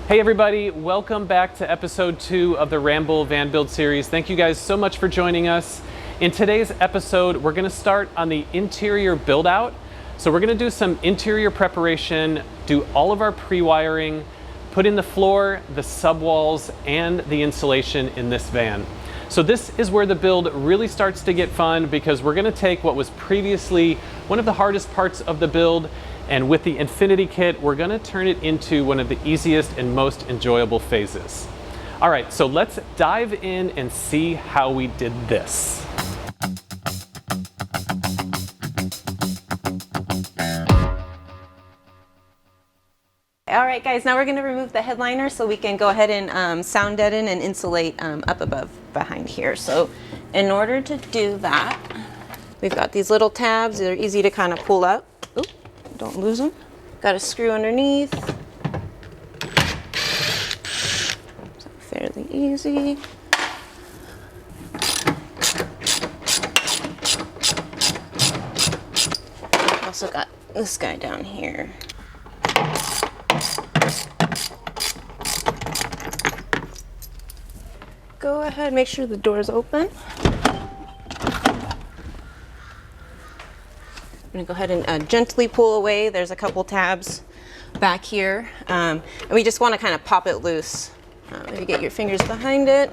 Hey everybody, welcome back to episode 2 of the Ramble Van Build Series. Thank you guys so much for joining us. In today's episode, we're gonna start on the interior build out. So we're gonna do some interior preparation, do all of our pre-wiring, put in the floor, the subwalls, and the insulation in this van. So this is where the build really starts to get fun because we're gonna take what was previously one of the hardest parts of the build, and with the Infinity Kit, we're gonna turn it into one of the easiest and most enjoyable phases. All right, so let's dive in and see how we did this. All right, guys, now we're gonna remove the headliner so we can go ahead and sound deaden and insulate up above behind here. So in order to do that, we've got these little tabs. They're easy to kind of pull up. Oop. Don't lose them. Got a screw underneath. So fairly easy. Also got this guy down here. Go ahead, make sure the door's open. I'm gonna go ahead and gently pull away. There's a couple tabs back here. And we just wanna kind of pop it loose. Maybe get your fingers behind it.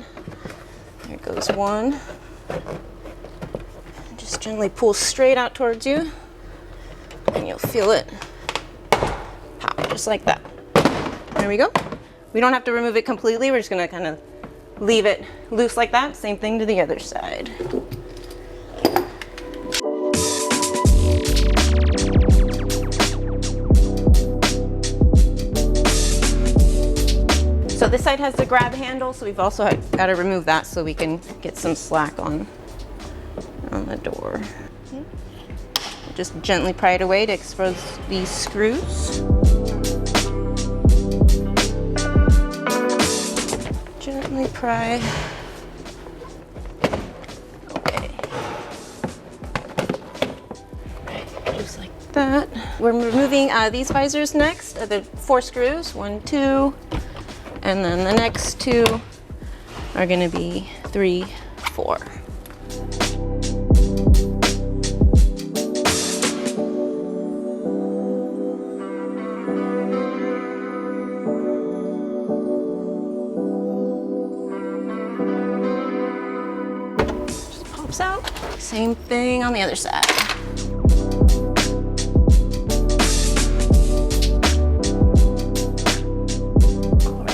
There goes one. And just gently pull straight out towards you. And you'll feel it pop, just like that. There we go. We don't have to remove it completely. We're just gonna kind of leave it loose like that. Same thing to the other side. So this side has the grab handle, so we've also got to remove that so we can get some slack on the door. Just gently pry it away to expose these screws. Gently pry. Okay. Just like that. We're removing these visors next. The 4 screws, 1, 2. And then the next 2 are gonna be 3, 4. Just pops out. Same thing on the other side.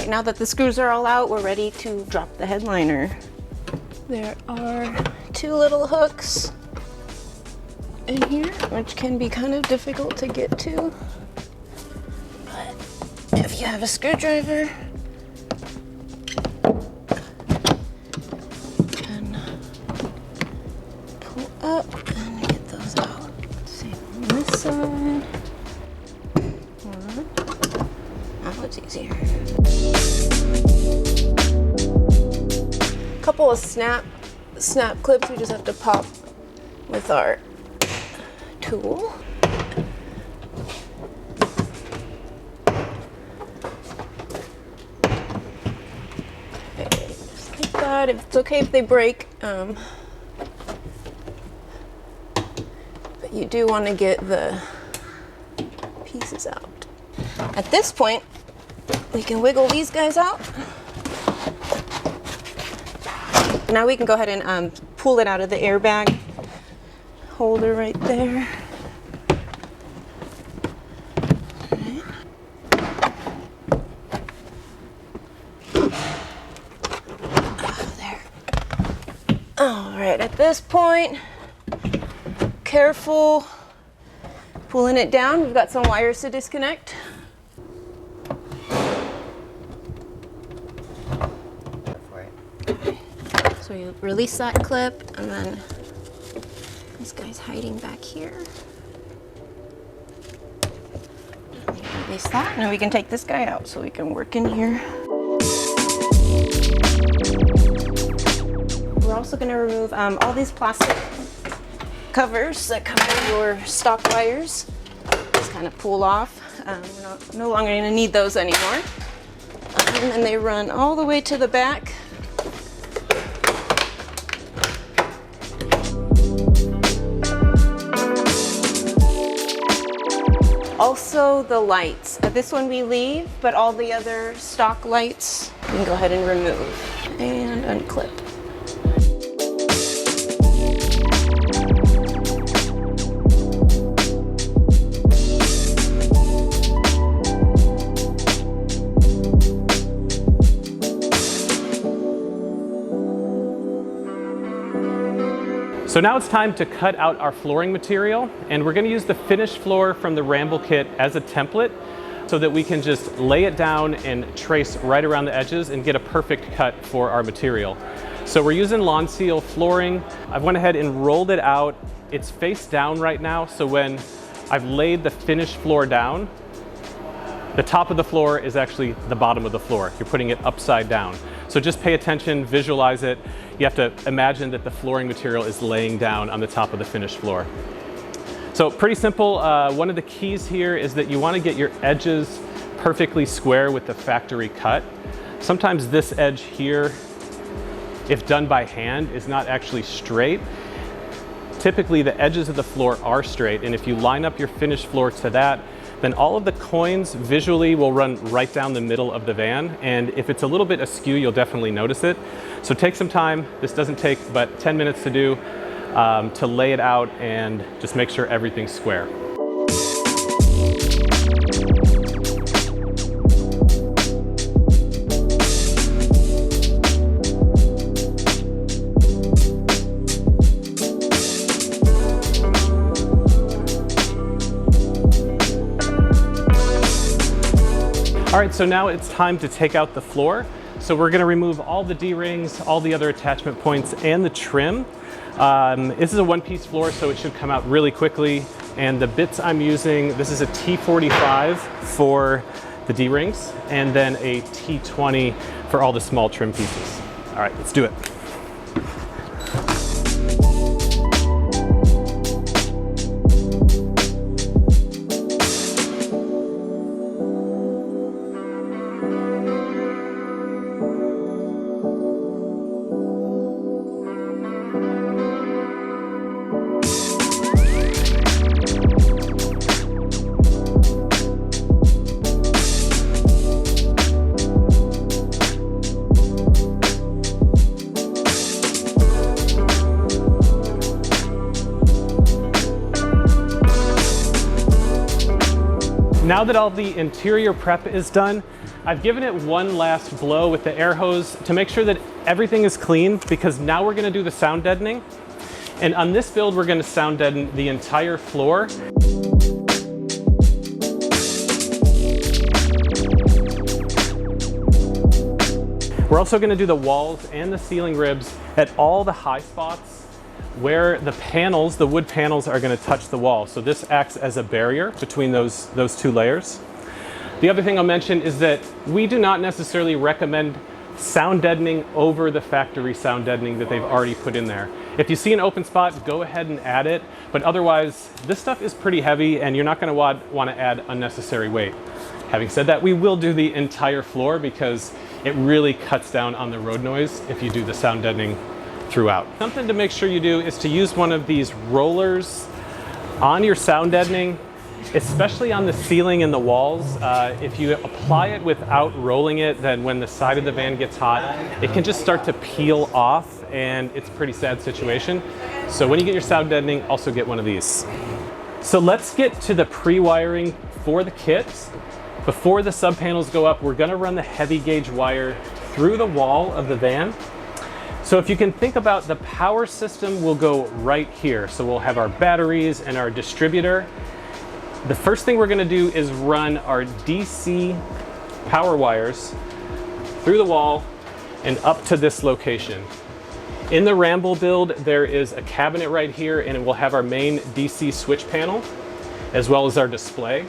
Now that the screws are all out, we're ready to drop the headliner. There are 2 little hooks in here, which can be kind of difficult to get to. But if you have a screwdriver, you can pull up and get those out. Same on this side. Now it's easier. Couple of snap clips we just have to pop with our tool. Okay, just like that. It's okay if they break, but you do want to get the pieces out. At this point, we can wiggle these guys out. Now we can go ahead and pull it out of the airbag holder right there. Right. Oh, there. All right, at this point, careful pulling it down. We've got some wires to disconnect. So you release that clip, and then this guy's hiding back here. Release that, and then we can take this guy out so we can work in here. We're also going to remove all these plastic covers that cover your stock wires. Just kind of pull off. We're no longer going to need those anymore. And then they run all the way to the back. Also the lights. This one we leave, but all the other stock lights we can go ahead and remove and unclip. So now it's time to cut out our flooring material, and we're going to use the finished floor from the Ramble kit as a template so that we can just lay it down and trace right around the edges and get a perfect cut for our material. So we're using LONSEAL flooring. I've went ahead and rolled it out. It's face down right now, so when I've laid the finished floor down, the top of the floor is actually the bottom of the floor. You're putting it upside down. So just pay attention, visualize it. You have to imagine that the flooring material is laying down on the top of the finished floor. So pretty simple. One of the keys here is that you want to get your edges perfectly square with the factory cut. Sometimes this edge here, if done by hand, is not actually straight. Typically the edges of the floor are straight, and if you line up your finished floor to that, then all of the coins visually will run right down the middle of the van. And if it's a little bit askew, you'll definitely notice it. So take some time. This doesn't take but 10 minutes to do, to lay it out and just make sure everything's square. All right, so now it's time to take out the floor. So we're gonna remove all the D-rings, all the other attachment points, and the trim. This is a one-piece floor, so it should come out really quickly. And the bits I'm using, this is a T45 for the D-rings, and then a T20 for all the small trim pieces. All right, let's do it. Now that all the interior prep is done, I've given it one last blow with the air hose to make sure that everything is clean, because now we're gonna do the sound deadening. And on this build, we're gonna sound deaden the entire floor. We're also gonna do the walls and the ceiling ribs at all the high spots where the panels, the wood panels, are going to touch the wall. So this acts as a barrier between those two layers. The other thing I'll mention is that we do not necessarily recommend sound deadening over the factory sound deadening that they've already put in there. If you see an open spot, go ahead and add it, but otherwise this stuff is pretty heavy and you're not going to want to add unnecessary weight. Having said that, we will do the entire floor because it really cuts down on the road noise if you do the sound deadening throughout. Something to make sure you do is to use one of these rollers on your sound deadening, especially on the ceiling and the walls. If you apply it without rolling it, then when the side of the van gets hot, it can just start to peel off, and it's a pretty sad situation. So when you get your sound deadening, also get one of these. So let's get to the pre-wiring for the kits. Before the sub panels go up, we're gonna run the heavy gauge wire through the wall of the van. So if you can think about, the power system will go right here. So we'll have our batteries and our distributor. The first thing we're gonna do is run our DC power wires through the wall and up to this location. In the Ramble build, there is a cabinet right here, and it will have our main DC switch panel, as well as our display.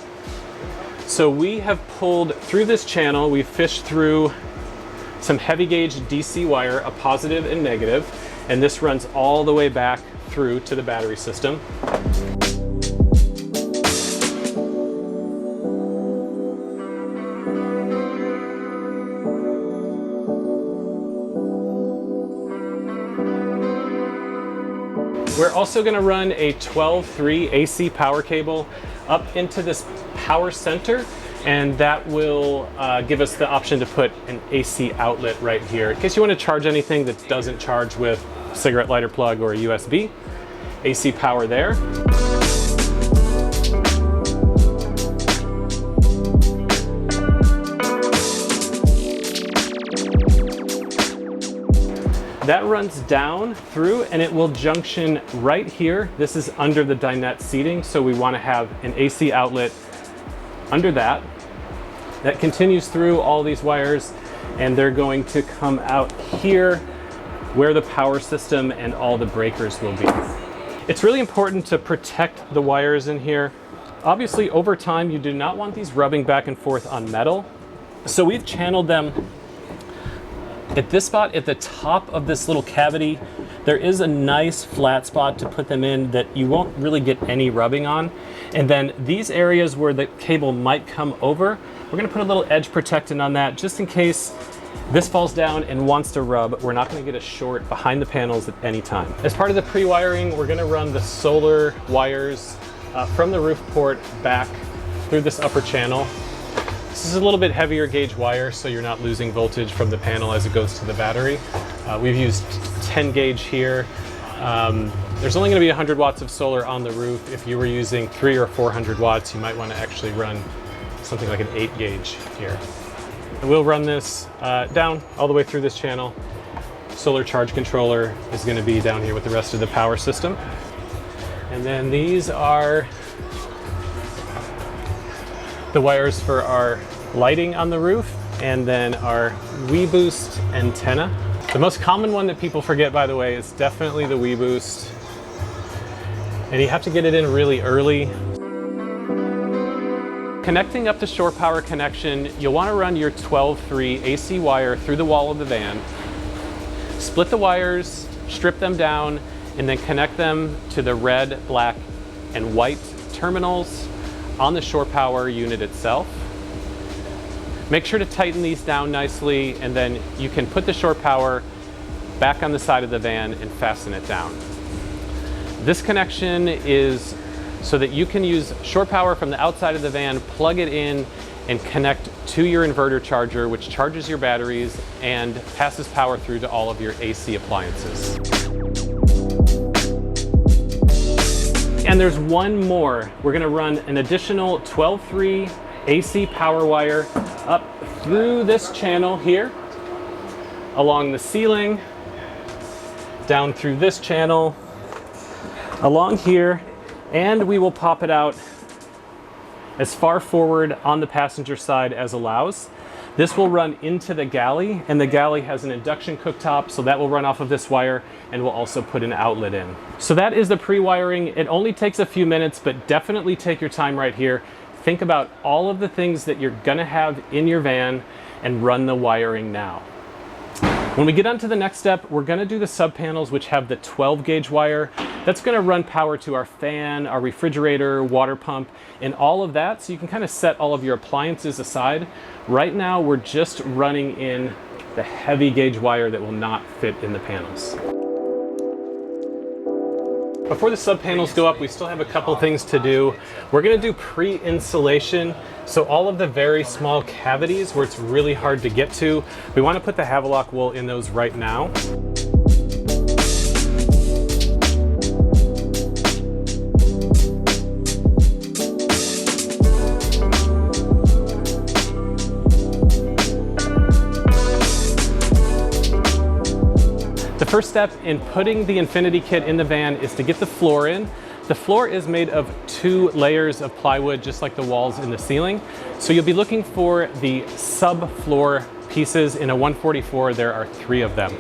So we have pulled through this channel, we've fished through some heavy gauge DC wire, a positive and negative, and this runs all the way back through to the battery system. We're also going to run a 12-3 AC power cable up into this power center, and that will give us the option to put an AC outlet right here in case you want to charge anything that doesn't charge with a cigarette lighter plug or a USB. AC power there. That runs down through and it will junction right here. This is under the dinette seating, so we want to have an AC outlet under that. That continues through all these wires, and they're going to come out here where the power system and all the breakers will be. It's really important to protect the wires in here. Obviously, over time, you do not want these rubbing back and forth on metal. So we've channeled them at this spot at the top of this little cavity. There is a nice flat spot to put them in that you won't really get any rubbing on. And then these areas where the cable might come over, we're gonna put a little edge protectant on that just in case this falls down and wants to rub. We're not gonna get a short behind the panels at any time. As part of the pre-wiring, we're gonna run the solar wires from the roof port back through this upper channel. This is a little bit heavier gauge wire, so you're not losing voltage from the panel as it goes to the battery. We've used 10 gauge here. There's only going to be 100 watts of solar on the roof. If you were using 300 or 400 watts, you might want to actually run something like an 8 gauge here. And we'll run this down all the way through this channel. Solar charge controller is going to be down here with the rest of the power system. And then these are the wires for our lighting on the roof, and then our WeBoost antenna. The most common one that people forget, by the way, is definitely the WeBoost. And you have to get it in really early. Connecting up the shore power connection, you'll want to run your 12-3 AC wire through the wall of the van, split the wires, strip them down, and then connect them to the red, black, and white terminals on the shore power unit itself. Make sure to tighten these down nicely, and then you can put the shore power back on the side of the van and fasten it down. This connection is so that you can use shore power from the outside of the van, plug it in, and connect to your inverter charger, which charges your batteries and passes power through to all of your AC appliances. And there's one more. We're gonna run an additional 12-3 AC power wire up through this channel here, along the ceiling, down through this channel, along here, and we will pop it out as far forward on the passenger side as allows. This will run into the galley, and the galley has an induction cooktop, so that will run off of this wire, and we'll also put an outlet in. So that is the pre-wiring. It only takes a few minutes, but definitely take your time right here. Think about all of the things that you're gonna have in your van and run the wiring now. When we get on to the next step, we're gonna do the sub panels, which have the 12 gauge wire. That's gonna run power to our fan, our refrigerator, water pump, and all of that, so you can kind of set all of your appliances aside. Right now, we're just running in the heavy gauge wire that will not fit in the panels. Before the sub panels go up, we still have a couple things to do. We're gonna do pre-insulation. So all of the very small cavities where it's really hard to get to, we wanna put the Havelock wool in those right now. The first step in putting the Infinity Kit in the van is to get the floor in. The floor is made of 2 layers of plywood, just like the walls in the ceiling. So you'll be looking for the sub-floor pieces. In a 144, there are 3 of them.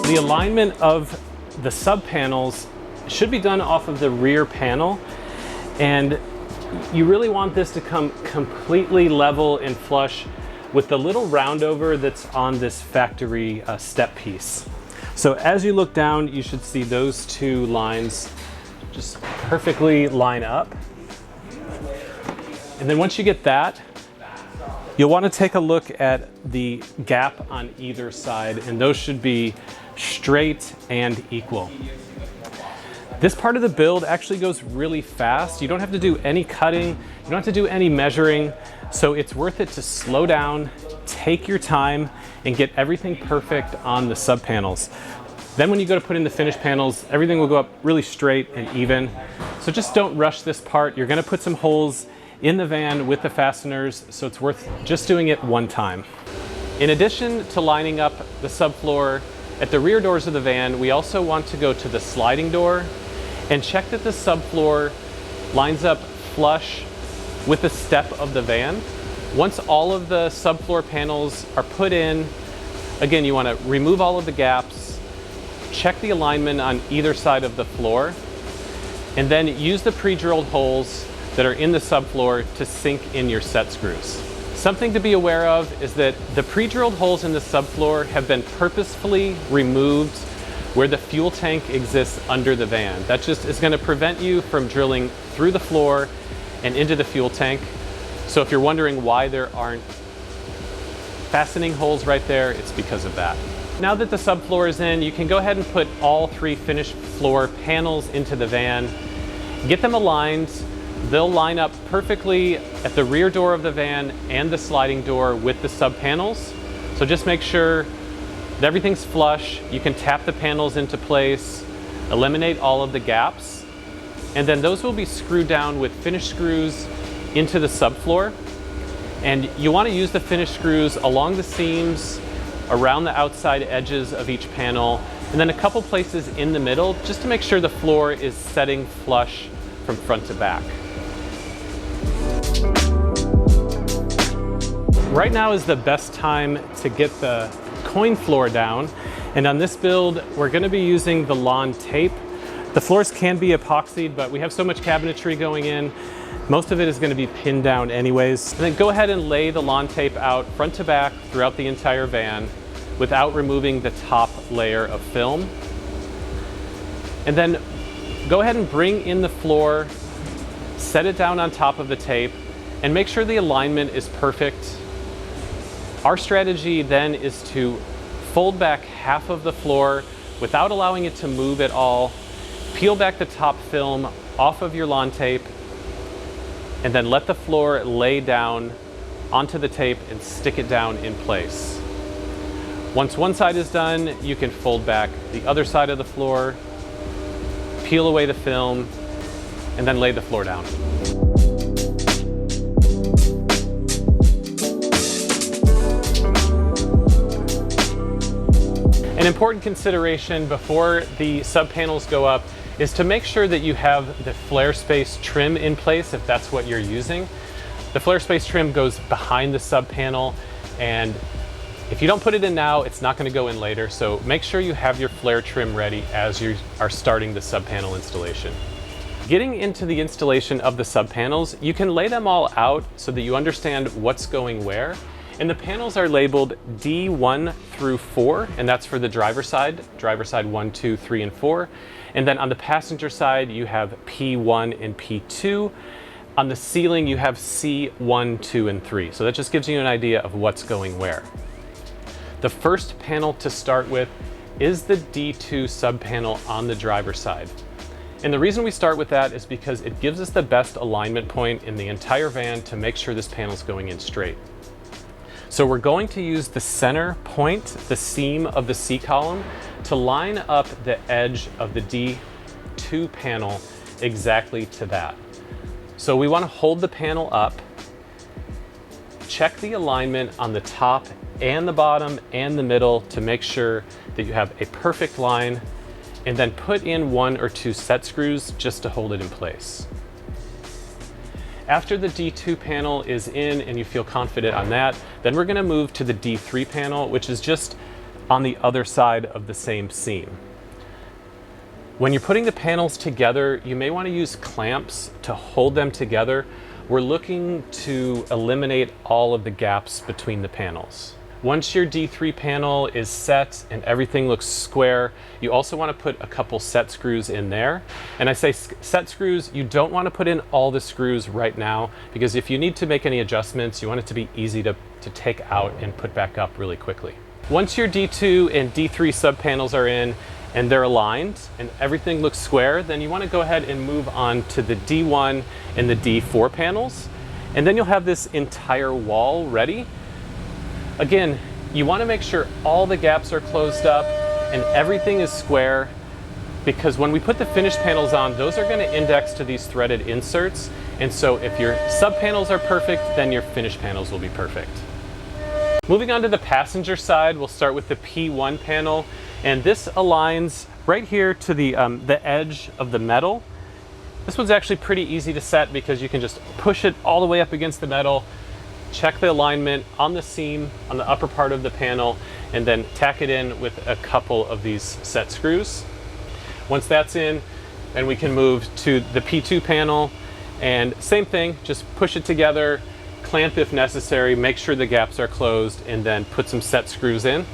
The alignment of the sub panels should be done off of the rear panel, and you really want this to come completely level and flush with the little roundover that's on this factory step piece. So as you look down, you should see those two lines just perfectly line up. And then once you get that, you'll want to take a look at the gap on either side, and those should be straight and equal. This part of the build actually goes really fast. You don't have to do any cutting, you don't have to do any measuring, so it's worth it to slow down, take your time, and get everything perfect on the sub panels. Then when you go to put in the finished panels, everything will go up really straight and even. So just don't rush this part. You're gonna put some holes in the van with the fasteners, so it's worth just doing it one time. In addition to lining up the subfloor at the rear doors of the van, we also want to go to the sliding door and check that the subfloor lines up flush with the step of the van. Once all of the subfloor panels are put in, again, you want to remove all of the gaps, check the alignment on either side of the floor, and then use the pre-drilled holes that are in the subfloor to sink in your set screws. Something to be aware of is that the pre-drilled holes in the subfloor have been purposefully removed where the fuel tank exists under the van. That just is going to prevent you from drilling through the floor and into the fuel tank. So if you're wondering why there aren't fastening holes right there, it's because of that. Now that the subfloor is in, you can go ahead and put all three finished floor panels into the van. Get them aligned. They'll line up perfectly at the rear door of the van and the sliding door with the sub panels. So just make sure that everything's flush. You can tap the panels into place, eliminate all of the gaps, and then those will be screwed down with finished screws into the subfloor. And you want to use the finished screws along the seams, around the outside edges of each panel, and then a couple places in the middle, just to make sure the floor is setting flush from front to back. Right now is the best time to get the coin floor down, and on this build we're going to be using the lawn tape. The floors can be epoxied, but we have so much cabinetry going in, most of it is going to be pinned down anyways. And then go ahead and lay the lawn tape out front to back throughout the entire van without removing the top layer of film. And then go ahead and bring in the floor, set it down on top of the tape, and make sure the alignment is perfect. Our strategy then is to fold back half of the floor without allowing it to move at all, peel back the top film off of your lawn tape, and then let the floor lay down onto the tape and stick it down in place. Once one side is done, you can fold back the other side of the floor, peel away the film, and then lay the floor down. An important consideration before the sub panels go up is to make sure that you have the flare space trim in place if that's what you're using. The flare space trim goes behind the sub panel, and if you don't put it in now, it's not going to go in later, so make sure you have your flare trim ready as you are starting the sub panel installation. Getting into the installation of the sub panels, you can lay them all out so that you understand what's going where. And the panels are labeled D1 through 4, and that's for the driver's side 1, 2, 3, and 4. And then on the passenger side, you have P1 and P2. On the ceiling, you have C1, 2, and 3. So that just gives you an idea of what's going where. The first panel to start with is the D2 sub panel on the driver's side. And the reason we start with that is because it gives us the best alignment point in the entire van to make sure this panel is going in straight. So we're going to use the center point, the seam of the C column, to line up the edge of the D2 panel exactly to that. So we want to hold the panel up, check the alignment on the top and the bottom and the middle to make sure that you have a perfect line, and then put in 1 or 2 set screws just to hold it in place. After the D2 panel is in and you feel confident on that, then we're going to move to the D3 panel, which is just on the other side of the same seam. When you're putting the panels together, you may want to use clamps to hold them together. We're looking to eliminate all of the gaps between the panels. Once your D3 panel is set and everything looks square, you also want to put a couple set screws in there. And I say set screws, you don't want to put in all the screws right now, because if you need to make any adjustments, you want it to be easy to take out and put back up really quickly. Once your D2 and D3 sub panels are in and they're aligned and everything looks square, then you want to go ahead and move on to the D1 and the D4 panels. And then you'll have this entire wall ready. Again, you want to make sure all the gaps are closed up and everything is square, because when we put the finished panels on, those are going to index to these threaded inserts. And so if your sub panels are perfect, then your finished panels will be perfect. Moving on to the passenger side, we'll start with the P1 panel. And this aligns right here to the edge of the metal. This one's actually pretty easy to set because you can just push it all the way up against the metal, check the alignment on the seam on the upper part of the panel, and then tack it in with a couple of these set screws. Once that's in, then we can move to the P2 panel, and same thing, just push it together, clamp if necessary, make sure the gaps are closed, and then put some set screws in.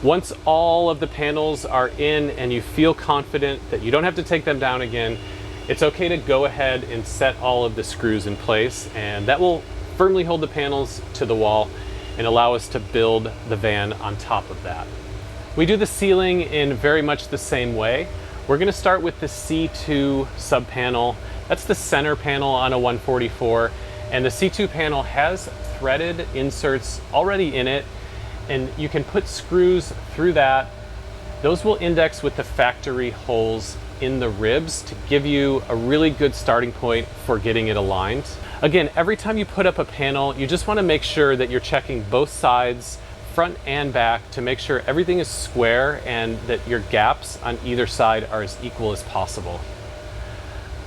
Once all of the panels are in and you feel confident that you don't have to take them down again, it's okay to go ahead and set all of the screws in place, and that will firmly hold the panels to the wall and allow us to build the van on top of that. We do the ceiling in very much the same way. We're going to start with the C2 sub panel. That's the center panel on a 144, and the C2 panel has threaded inserts already in it, and you can put screws through that. Those will index with the factory holes in the ribs to give you a really good starting point for getting it aligned. Again, every time you put up a panel, you just want to make sure that you're checking both sides, front and back, to make sure everything is square and that your gaps on either side are as equal as possible.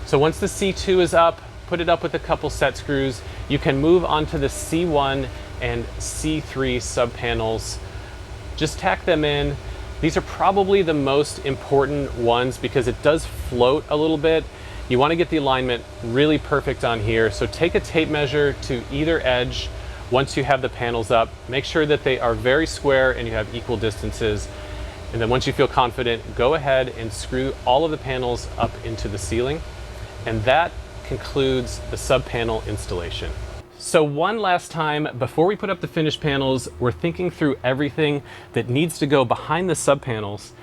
So once the C2 is up, put it up with a couple set screws, you can move on to the C1 and C3 sub panels. Just tack them in. These are probably the most important ones because it does float a little bit. You want to get the alignment really perfect on here. So take a tape measure to either edge once you have the panels up. Make sure that they are very square and you have equal distances. And then once you feel confident, go ahead and screw all of the panels up into the ceiling. And that concludes the sub panel installation. So one last time, before we put up the finished panels, we're thinking through everything that needs to go behind the sub panels.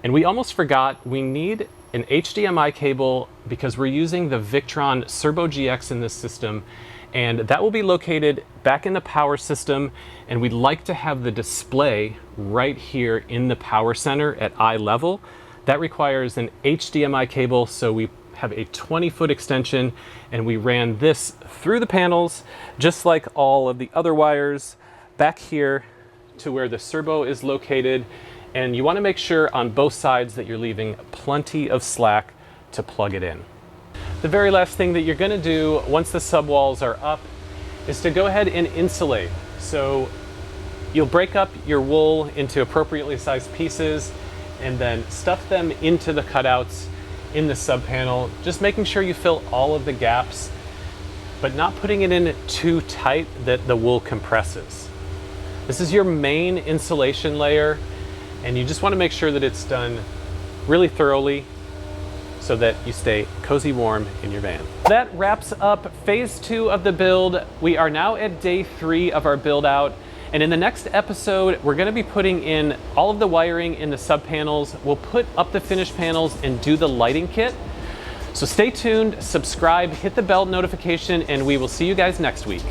And we almost forgot we need an HDMI cable because we're using the Victron Serbo GX in this system, and that will be located back in the power system, and we'd like to have the display right here in the power center at eye level. That requires an HDMI cable, so we have a 20-foot extension, and we ran this through the panels just like all of the other wires back here to where the servo is located. And you want to make sure on both sides that you're leaving plenty of slack to plug it in. The very last thing that you're going to do once the sub walls are up is to go ahead and insulate. So you'll break up your wool into appropriately sized pieces and then stuff them into the cutouts in the sub panel, just making sure you fill all of the gaps, but not putting it in too tight that the wool compresses. This is your main insulation layer, and you just want to make sure that it's done really thoroughly so that you stay cozy warm in your van. That wraps up phase 2 of the build. We are now at day 3 of our build out, and in the next episode we're going to be putting in all of the wiring in the sub panels. We'll put up the finished panels and do the lighting kit. So stay tuned, subscribe, hit the bell notification, and we will see you guys next week.